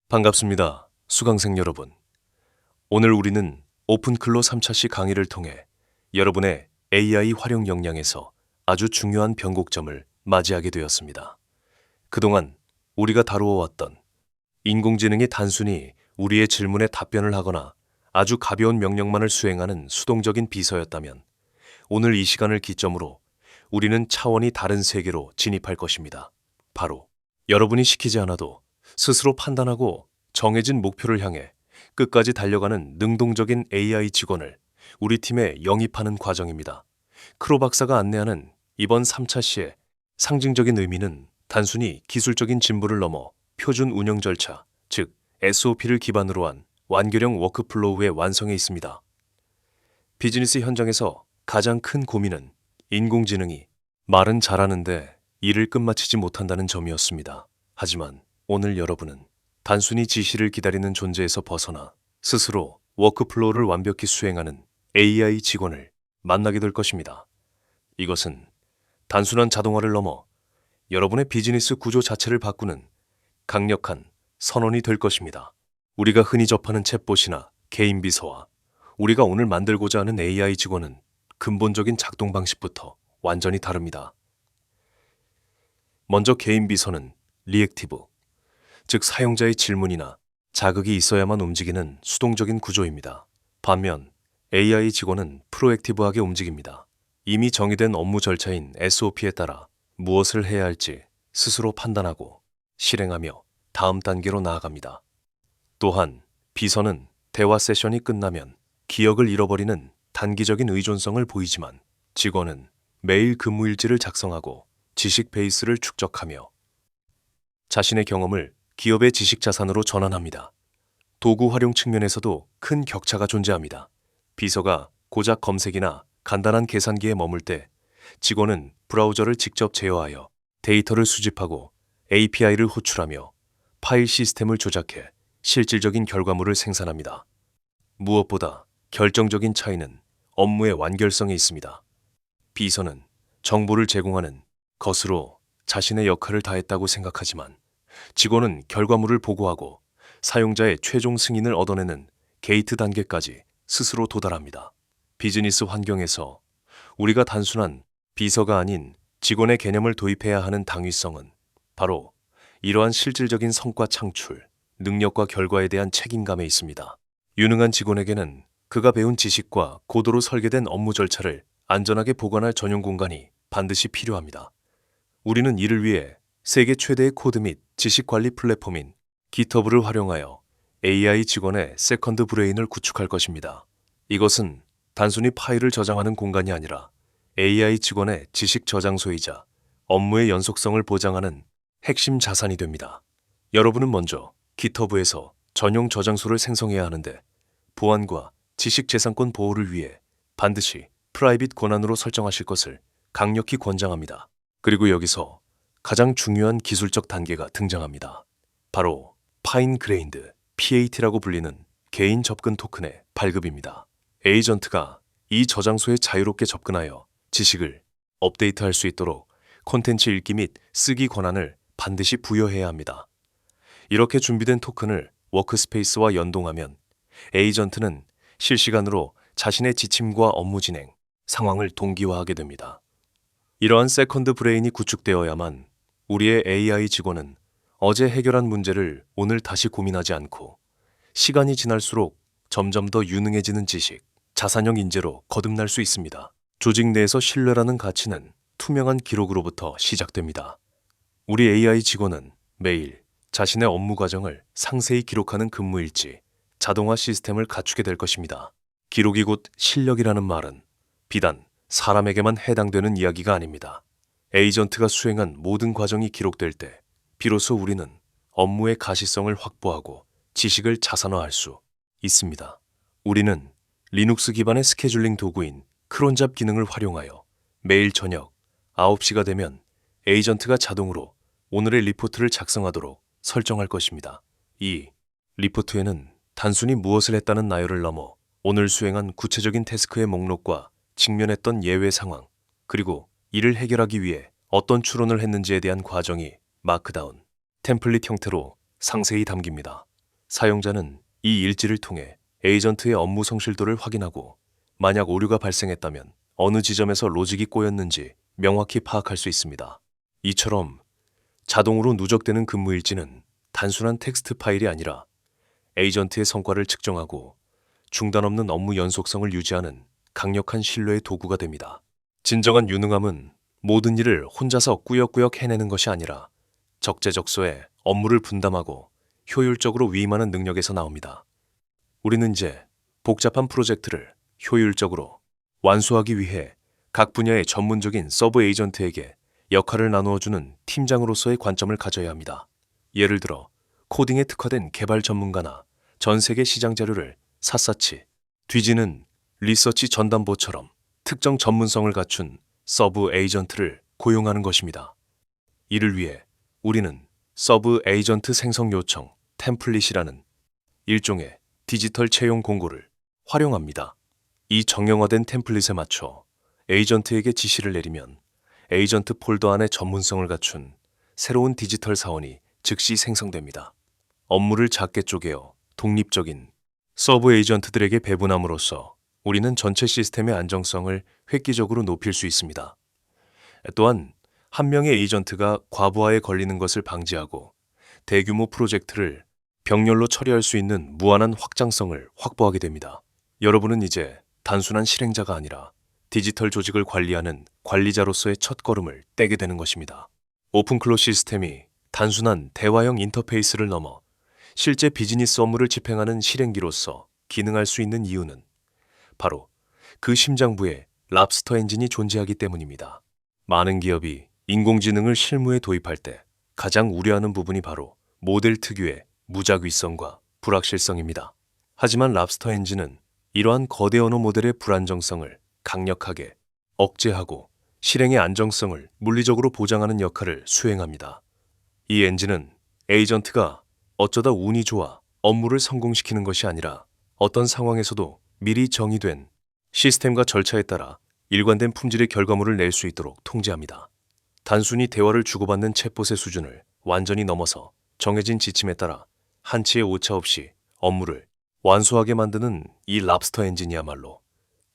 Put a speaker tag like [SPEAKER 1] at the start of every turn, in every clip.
[SPEAKER 1] 반갑습니다. 수강생 여러분. 오늘 우리는 오픈클로 3차시 강의를 통해 여러분의 AI 활용 역량에서 아주 중요한 변곡점을 맞이하게 되었습니다. 그동안 우리가 다루어왔던 인공지능이 단순히 우리의 질문에 답변을 하거나 아주 가벼운 명령만을 수행하는 수동적인 비서였다면 오늘 이 시간을 기점으로 우리는 차원이 다른 세계로 진입할 것입니다. 바로 여러분이 시키지 않아도 스스로 판단하고 정해진 목표를 향해 끝까지 달려가는 능동적인 AI 직원을 우리 팀에 영입하는 과정입니다. 크로 박사가 안내하는 이번 3차 시의 상징적인 의미는 단순히 기술적인 진보를 넘어 표준 운영 절차, 즉 SOP를 기반으로 한 완결형 워크플로우의 완성에 있습니다. 비즈니스 현장에서 가장 큰 고민은 인공지능이 말은 잘하는데 일을 끝마치지 못한다는 점이었습니다. 하지만 오늘 여러분은 단순히 지시를 기다리는 존재에서 벗어나 스스로 워크플로우를 완벽히 수행하는 AI 직원을 만나게 될 것입니다. 이것은 단순한 자동화를 넘어 여러분의 비즈니스 구조 자체를 바꾸는 강력한 선언이 될 것입니다. 우리가 흔히 접하는 챗봇이나 개인 비서와 우리가 오늘 만들고자 하는 AI 직원은 근본적인 작동 방식부터 완전히 다릅니다. 먼저 개인 비서는 리액티브, 즉 사용자의 질문이나 자극이 있어야만 움직이는 수동적인 구조입니다. 반면 AI 직원은 프로액티브하게 움직입니다. 이미 정의된 업무 절차인 SOP에 따라 무엇을 해야 할지 스스로 판단하고 실행하며 다음 단계로 나아갑니다. 또한 비서는 대화 세션이 끝나면 기억을 잃어버리는 단기적인 의존성을 보이지만 직원은 매일 근무일지를 작성하고 지식 베이스를 축적하며 자신의 경험을 기업의 지식 자산으로 전환합니다. 도구 활용 측면에서도 큰 격차가 존재합니다. 비서가 고작 검색이나 간단한 계산기에 머물 때 직원은 브라우저를 직접 제어하여 데이터를 수집하고 API를 호출하며 파일 시스템을 조작해 실질적인 결과물을 생산합니다. 무엇보다 결정적인 차이는 업무의 완결성에 있습니다. 비서는 정보를 제공하는 것으로 자신의 역할을 다했다고 생각하지만 직원은 결과물을 보고하고 사용자의 최종 승인을 얻어내는 게이트 단계까지 스스로 도달합니다. 비즈니스 환경에서 우리가 단순한 비서가 아닌 직원의 개념을 도입해야 하는 당위성은 바로 이러한 실질적인 성과 창출, 능력과 결과에 대한 책임감에 있습니다. 유능한 직원에게는 그가 배운 지식과 고도로 설계된 업무 절차를 안전하게 보관할 전용 공간이 반드시 필요합니다. 우리는 이를 위해 세계 최대의 코드 및 지식 관리 플랫폼인 GitHub를 활용하여 AI 직원의 세컨드 브레인을 구축할 것입니다. 이것은 단순히 파일을 저장하는 공간이 아니라 AI 직원의 지식 저장소이자 업무의 연속성을 보장하는 핵심 자산이 됩니다. 여러분은 먼저 GitHub에서 전용 저장소를 생성해야 하는데 보안과 지식 재산권 보호를 위해 반드시 프라이빗 권한으로 설정하실 것을 강력히 권장합니다. 그리고 여기서 가장 중요한 기술적 단계가 등장합니다. 바로 파인그레인드 PAT라고 불리는 개인 접근 토큰의 발급입니다. 에이전트가 이 저장소에 자유롭게 접근하여 지식을 업데이트할 수 있도록 콘텐츠 읽기 및 쓰기 권한을 반드시 부여해야 합니다. 이렇게 준비된 토큰을 워크스페이스와 연동하면 에이전트는 실시간으로 자신의 지침과 업무 진행, 상황을 동기화하게 됩니다. 이러한 세컨드 브레인이 구축되어야만 우리의 AI 직원은 어제 해결한 문제를 오늘 다시 고민하지 않고 시간이 지날수록 점점 더 유능해지는 지식, 자산형 인재로 거듭날 수 있습니다. 조직 내에서 신뢰라는 가치는 투명한 기록으로부터 시작됩니다. 우리 AI 직원은 매일 자신의 업무 과정을 상세히 기록하는 근무일지, 자동화 시스템을 갖추게 될 것입니다. 기록이 곧 실력이라는 말은 비단 사람에게만 해당되는 이야기가 아닙니다. 에이전트가 수행한 모든 과정이 기록될 때 비로소 우리는 업무의 가시성을 확보하고 지식을 자산화할 수 있습니다. 우리는 리눅스 기반의 스케줄링 도구인 크론잡 기능을 활용하여 매일 저녁 9시가 되면 에이전트가 자동으로 오늘의 리포트를 작성하도록 설정할 것입니다. 이 리포트에는 단순히 무엇을 했다는 나열을 넘어 오늘 수행한 구체적인 태스크의 목록과 직면했던 예외 상황, 그리고 이를 해결하기 위해 어떤 추론을 했는지에 대한 과정이 마크다운, 템플릿 형태로 상세히 담깁니다. 사용자는 이 일지를 통해 에이전트의 업무 성실도를 확인하고 만약 오류가 발생했다면 어느 지점에서 로직이 꼬였는지 명확히 파악할 수 있습니다. 이처럼 자동으로 누적되는 근무 일지는 단순한 텍스트 파일이 아니라 에이전트의 성과를 측정하고 중단 없는 업무 연속성을 유지하는 강력한 신뢰의 도구가 됩니다. 진정한 유능함은 모든 일을 혼자서 꾸역꾸역 해내는 것이 아니라 적재적소에 업무를 분담하고 효율적으로 위임하는 능력에서 나옵니다. 우리는 이제 복잡한 프로젝트를 효율적으로 완수하기 위해 각 분야의 전문적인 서브 에이전트에게 역할을 나누어주는 팀장으로서의 관점을 가져야 합니다. 예를 들어 코딩에 특화된 개발 전문가나 전 세계 시장 자료를 샅샅이 뒤지는 리서치 전담보처럼 특정 전문성을 갖춘 서브 에이전트를 고용하는 것입니다. 이를 위해 우리는 서브 에이전트 생성 요청 템플릿이라는 일종의 디지털 채용 공고를 활용합니다. 이 정형화된 템플릿에 맞춰 에이전트에게 지시를 내리면 에이전트 폴더 안에 전문성을 갖춘 새로운 디지털 사원이 즉시 생성됩니다. 업무를 작게 쪼개어 독립적인 서브 에이전트들에게 배분함으로써 우리는 전체 시스템의 안정성을 획기적으로 높일 수 있습니다. 또한 한 명의 에이전트가 과부하에 걸리는 것을 방지하고 대규모 프로젝트를 병렬로 처리할 수 있는 무한한 확장성을 확보하게 됩니다. 여러분은 이제 단순한 실행자가 아니라 디지털 조직을 관리하는 관리자로서의 첫걸음을 떼게 되는 것입니다. 오픈클로 시스템이 단순한 대화형 인터페이스를 넘어 실제 비즈니스 업무를 집행하는 실행기로서 기능할 수 있는 이유는 바로 그 심장부에 랍스터 엔진이 존재하기 때문입니다. 많은 기업이 인공지능을 실무에 도입할 때 가장 우려하는 부분이 바로 모델 특유의 무작위성과 불확실성입니다. 하지만 랍스터 엔진은 이러한 거대 언어 모델의 불안정성을 강력하게 억제하고 실행의 안정성을 물리적으로 보장하는 역할을 수행합니다. 이 엔진은 에이전트가 어쩌다 운이 좋아 업무를 성공시키는 것이 아니라 어떤 상황에서도 미리 정의된 시스템과 절차에 따라 일관된 품질의 결과물을 낼 수 있도록 통제합니다. 단순히 대화를 주고받는 챗봇의 수준을 완전히 넘어서 정해진 지침에 따라 한치의 오차 없이 업무를 완수하게 만드는 이 랍스터 엔진이야말로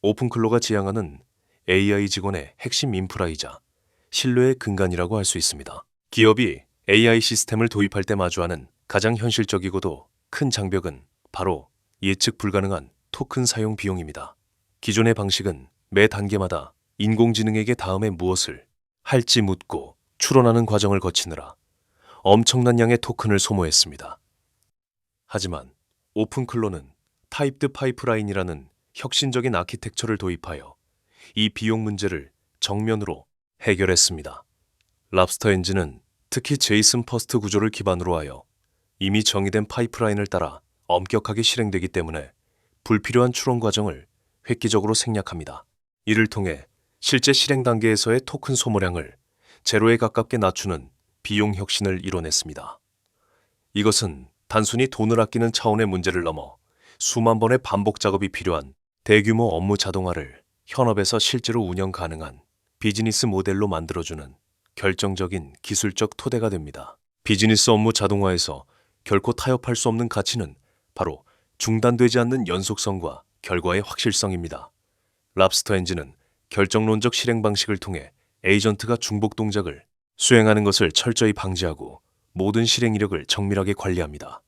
[SPEAKER 1] 오픈클로가 지향하는 AI 직원의 핵심 인프라이자 신뢰의 근간이라고 할 수 있습니다. 기업이 AI 시스템을 도입할 때 마주하는 가장 현실적이고도 큰 장벽은 바로 예측 불가능한 토큰 사용 비용입니다. 기존의 방식은 매 단계마다 인공지능에게 다음에 무엇을 할지 묻고 추론하는 과정을 거치느라 엄청난 양의 토큰을 소모했습니다. 하지만 오픈클로는 타입드 파이프라인이라는 혁신적인 아키텍처를 도입하여 이 비용 문제를 정면으로 해결했습니다. 랍스터 엔진은 특히 제이슨 퍼스트 구조를 기반으로 하여 이미 정의된 파이프라인을 따라 엄격하게 실행되기 때문에 불필요한 추론 과정을 획기적으로 생략합니다. 이를 통해 실제 실행 단계에서의 토큰 소모량을 제로에 가깝게 낮추는 비용 혁신을 이뤄냈습니다. 이것은 단순히 돈을 아끼는 차원의 문제를 넘어 수만 번의 반복 작업이 필요한 대규모 업무 자동화를 현업에서 실제로 운영 가능한 비즈니스 모델로 만들어주는 결정적인 기술적 토대가 됩니다. 비즈니스 업무 자동화에서 결코 타협할 수 없는 가치는 바로 중단되지 않는 연속성과 결과의 확실성입니다. 랍스터 엔진은 결정론적 실행 방식을 통해 에이전트가 중복 동작을 수행하는 것을 철저히 방지하고 모든 실행 이력을 정밀하게 관리합니다.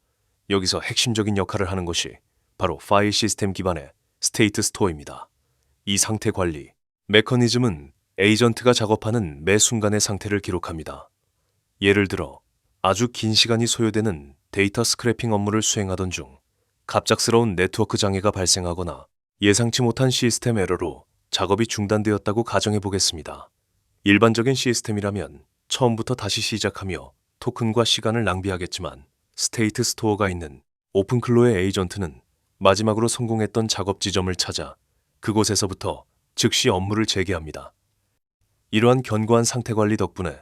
[SPEAKER 1] 여기서 핵심적인 역할을 하는 것이 바로 파일 시스템 기반의 스테이트 스토어입니다. 이 상태 관리 메커니즘은 에이전트가 작업하는 매 순간의 상태를 기록합니다. 예를 들어 아주 긴 시간이 소요되는 데이터 스크래핑 업무를 수행하던 중 갑작스러운 네트워크 장애가 발생하거나 예상치 못한 시스템 에러로 작업이 중단되었다고 가정해 보겠습니다. 일반적인 시스템이라면 처음부터 다시 시작하며 토큰과 시간을 낭비하겠지만 스테이트 스토어가 있는 오픈클로의 에이전트는 마지막으로 성공했던 작업 지점을 찾아 그곳에서부터 즉시 업무를 재개합니다. 이러한 견고한 상태 관리 덕분에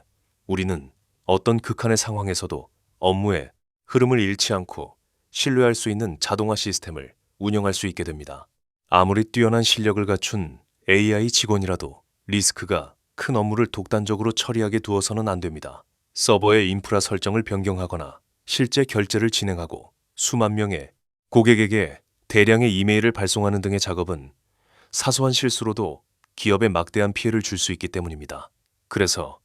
[SPEAKER 1] 우리는 어떤 극한의 상황에서도 업무의 흐름을 잃지 않고 신뢰할 수 있는 자동화 시스템을 운영할 수 있게 됩니다. 아무리 뛰어난 실력을 갖춘 AI 직원이라도 리스크가 큰 업무를 독단적으로 처리하게 두어서는 안 됩니다. 서버의 인프라 설정을 변경하거나 실제 결제를 진행하고 수만 명의 고객에게 대량의 이메일을 발송하는 등의 작업은 사소한 실수로도 기업에 막대한 피해를 줄 수 있기 때문입니다. 그래서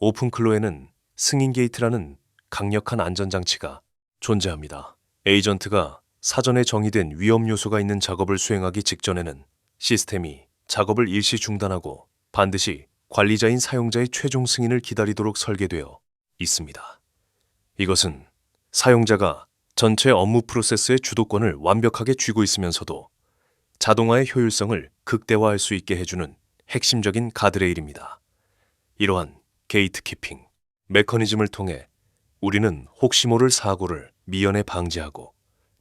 [SPEAKER 1] 오픈클로에는 승인 게이트라는 강력한 안전장치가 존재합니다. 에이전트가 사전에 정의된 위험 요소가 있는 작업을 수행하기 직전에는 시스템이 작업을 일시 중단하고 반드시 관리자인 사용자의 최종 승인을 기다리도록 설계되어 있습니다. 이것은 사용자가 전체 업무 프로세스의 주도권을 완벽하게 쥐고 있으면서도 자동화의 효율성을 극대화할 수 있게 해주는 핵심적인 가드레일입니다. 이러한 게이트키핑 메커니즘을 통해 우리는 혹시 모를 사고를 미연에 방지하고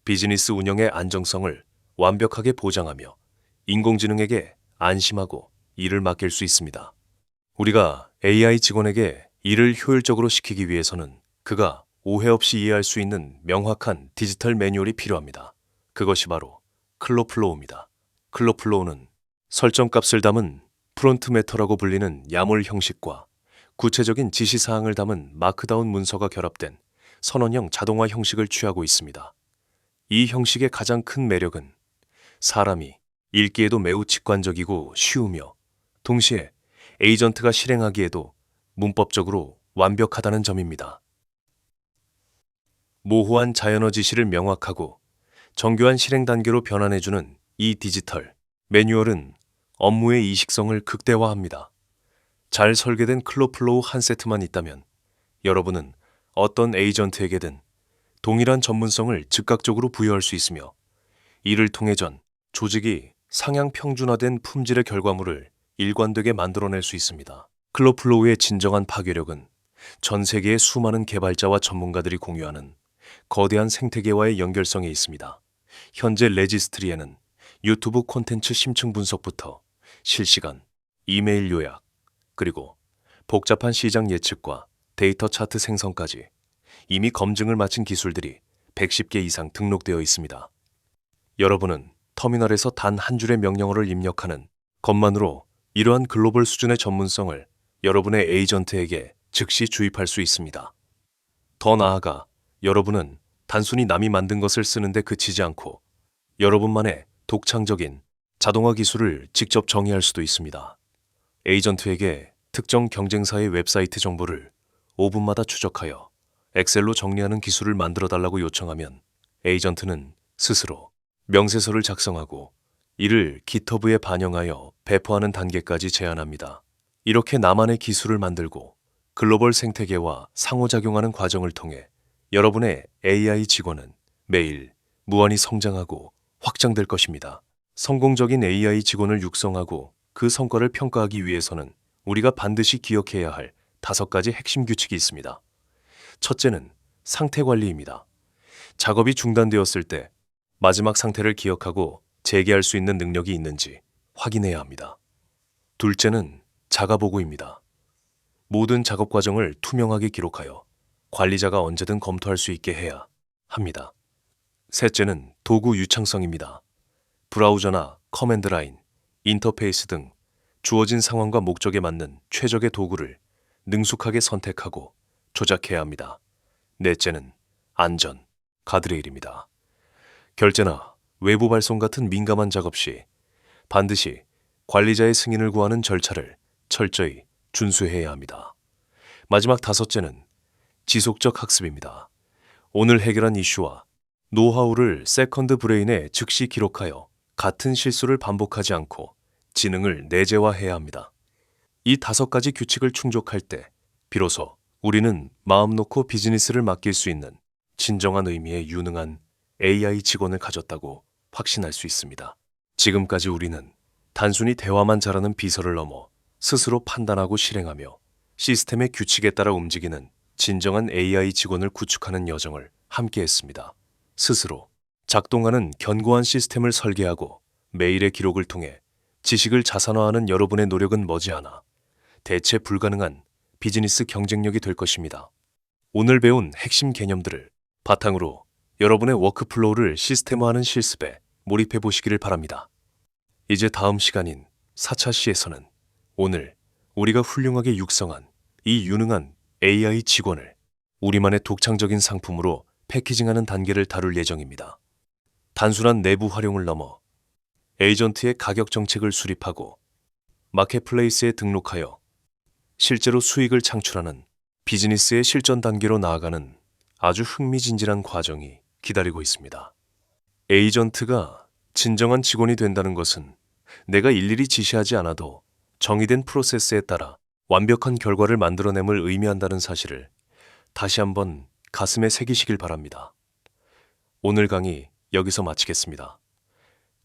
[SPEAKER 1] 비즈니스 운영의 안정성을 완벽하게 보장하며 인공지능에게 안심하고 일을 맡길 수 있습니다. 우리가 AI 직원에게 일을 효율적으로 시키기 위해서는 그가 오해 없이 이해할 수 있는 명확한 디지털 매뉴얼이 필요합니다. 그것이 바로 클로플로우입니다. 클로플로우는 설정값을 담은 프론트 매터라고 불리는 야몰 형식과 구체적인 지시사항을 담은 마크다운 문서가 결합된 선언형 자동화 형식을 취하고 있습니다. 이 형식의 가장 큰 매력은 사람이 읽기에도 매우 직관적이고 쉬우며 동시에 에이전트가 실행하기에도 문법적으로 완벽하다는 점입니다. 모호한 자연어 지시를 명확하고 정교한 실행 단계로 변환해주는 이 디지털 매뉴얼은 업무의 이식성을 극대화합니다. 잘 설계된 클로플로우 한 세트만 있다면 여러분은 어떤 에이전트에게든 동일한 전문성을 즉각적으로 부여할 수 있으며 이를 통해 전 조직이 상향 평준화된 품질의 결과물을 일관되게 만들어낼 수 있습니다. 클로플로우의 진정한 파괴력은 전 세계의 수많은 개발자와 전문가들이 공유하는 거대한 생태계와의 연결성에 있습니다. 현재 레지스트리에는 유튜브 콘텐츠 심층 분석부터 실시간 이메일 요약, 그리고 복잡한 시장 예측과 데이터 차트 생성까지 이미 검증을 마친 기술들이 110개 이상 등록되어 있습니다. 여러분은 터미널에서 단 한 줄의 명령어를 입력하는 것만으로 이러한 글로벌 수준의 전문성을 여러분의 에이전트에게 즉시 주입할 수 있습니다. 더 나아가 여러분은 단순히 남이 만든 것을 쓰는데 그치지 않고 여러분만의 독창적인 자동화 기술을 직접 정의할 수도 있습니다. 에이전트에게 특정 경쟁사의 웹사이트 정보를 5분마다 추적하여 엑셀로 정리하는 기술을 만들어 달라고 요청하면 에이전트는 스스로 명세서를 작성하고 이를 GitHub에 반영하여 배포하는 단계까지 제한합니다. 이렇게 나만의 기술을 만들고 글로벌 생태계와 상호작용하는 과정을 통해 여러분의 AI 직원은 매일 무한히 성장하고 확장될 것입니다. 성공적인 AI 직원을 육성하고 그 성과를 평가하기 위해서는 우리가 반드시 기억해야 할 5가지 핵심 규칙이 있습니다. 첫째는 상태 관리입니다. 작업이 중단되었을 때 마지막 상태를 기억하고 재개할 수 있는 능력이 있는지 확인해야 합니다. 둘째는 자가보고입니다. 모든 작업 과정을 투명하게 기록하여 관리자가 언제든 검토할 수 있게 해야 합니다. 셋째는 도구 유창성입니다. 브라우저나 커맨드 라인, 인터페이스 등 주어진 상황과 목적에 맞는 최적의 도구를 능숙하게 선택하고 조작해야 합니다. 넷째는 안전, 가드레일입니다. 결제나 외부 발송 같은 민감한 작업 시 반드시 관리자의 승인을 구하는 절차를 철저히 준수해야 합니다. 마지막 5째는 지속적 학습입니다. 오늘 해결한 이슈와 노하우를 세컨드 브레인에 즉시 기록하여 같은 실수를 반복하지 않고 지능을 내재화해야 합니다. 이 5가지 규칙을 충족할 때 비로소 우리는 마음 놓고 비즈니스를 맡길 수 있는 진정한 의미의 유능한 AI 직원을 가졌다고 확신할 수 있습니다. 지금까지 우리는 단순히 대화만 잘하는 비서를 넘어 스스로 판단하고 실행하며 시스템의 규칙에 따라 움직이는 진정한 AI 직원을 구축하는 여정을 함께했습니다. 스스로 작동하는 견고한 시스템을 설계하고 매일의 기록을 통해 지식을 자산화하는 여러분의 노력은 머지않아 대체 불가능한 비즈니스 경쟁력이 될 것입니다. 오늘 배운 핵심 개념들을 바탕으로 여러분의 워크플로우를 시스템화하는 실습에 몰입해 보시기를 바랍니다. 이제 다음 시간인 4차 C에서는 오늘 우리가 훌륭하게 육성한 이 유능한 AI 직원을 우리만의 독창적인 상품으로 패키징하는 단계를 다룰 예정입니다. 단순한 내부 활용을 넘어 에이전트의 가격 정책을 수립하고 마켓플레이스에 등록하여 실제로 수익을 창출하는 비즈니스의 실전 단계로 나아가는 아주 흥미진진한 과정이 기다리고 있습니다. 에이전트가 진정한 직원이 된다는 것은 내가 일일이 지시하지 않아도 정의된 프로세스에 따라 완벽한 결과를 만들어냄을 의미한다는 사실을 다시 한번 가슴에 새기시길 바랍니다. 오늘 강의 여기서 마치겠습니다.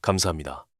[SPEAKER 1] 감사합니다.